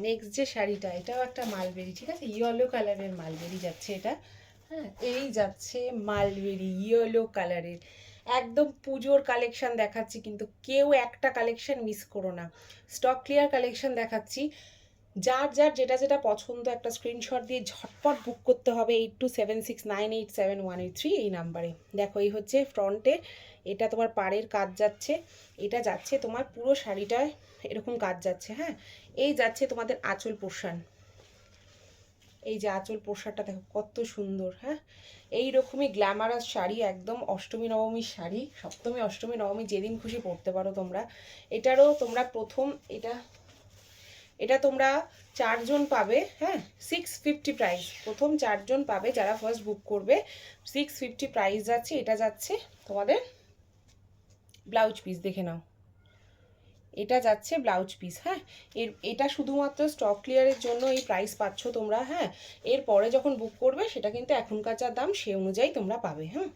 Next যে শাড়িটা, এটাও একটা মালবেরি, ঠিক আছে, ইয়েলো কালারের মালবেরি যাচ্ছে এটা। হ্যাঁ, এই যাচ্ছে মালবেরি ইয়েলো কালারের, একদম পুজোর কালেকশন দেখাচ্ছি, কিন্তু কেউ একটা কালেকশন মিস করো না, স্টক ক্লিয়ার কালেকশন দেখাচ্ছি। যার যার যেটা যেটা পছন্দ একটা স্ক্রিনশট দিয়ে ঝটপট বুক করতে হবে 8276987183 এই নাম্বারে। দেখো এই হচ্ছে ফ্রন্টে, এটা তোমার পাড়ের কাজ যাচ্ছে, এটা যাচ্ছে তোমার পুরো শাড়িটায় এরকম কাজ যাচ্ছে। হ্যাঁ, এই যাচ্ছে তোমাদের আঁচল পোর্শন, এই যে আঁচল পোশাকটা দেখো কত সুন্দর। হ্যাঁ, এই রকমই গ্ল্যামারাস শাড়ি, একদম অষ্টমী নবমীর শাড়ি, সপ্তমী অষ্টমী নবমী যেদিন খুশি পরতে পারো তোমরা। এটারও তোমরা প্রথম, এটা এটা তোমরা 4 জন পাবে। হ্যাঁ, 650 প্রাইস, প্রথম 4 জন পাবে যারা ফার্স্ট বুক করবে। 650 প্রাইস যাচ্ছে, এটা যাচ্ছে তোমাদের ব্লাউজ পিস, দেখে নাও, এটা যাচ্ছে ব্লাউজ পিস। হ্যাঁ, এটা শুধুমাত্র স্টক ক্লিয়ারের জন্য এই প্রাইস পাচ্ছ তোমরা। হ্যাঁ, এরপরে যখন বুক করবে সেটা কিন্তু এখনকার যা দাম সে অনুযায়ী তোমরা পাবে। হ্যাঁ,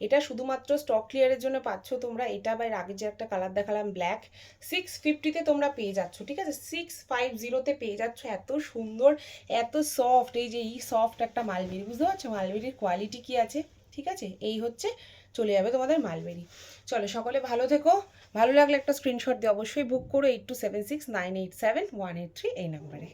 এটা শুধুমাত্র স্টক ক্লিয়ারের জন্য পাচ্ছ তোমরা। এটা বা এর আগে যে একটা কালার দেখালাম ব্ল্যাক, 650-তে তোমরা পেয়ে যাচ্ছ, ঠিক আছে, 650-তে পেয়ে যাচ্ছ। এত সুন্দর, এত সফট, এই যে এই সফট একটা মালবেরি, বুঝতে পারছো মালবেরির কোয়ালিটি কি আছে। ঠিক আছে, এই হচ্ছে চলে যাবে তোমাদের মালবেরি। চলো সকলে ভালো থেকো, ভালো লাগলে একটা স্ক্রিনশট দিয়ে অবশ্যই বুক করো 8276987183 এই নাম্বারে।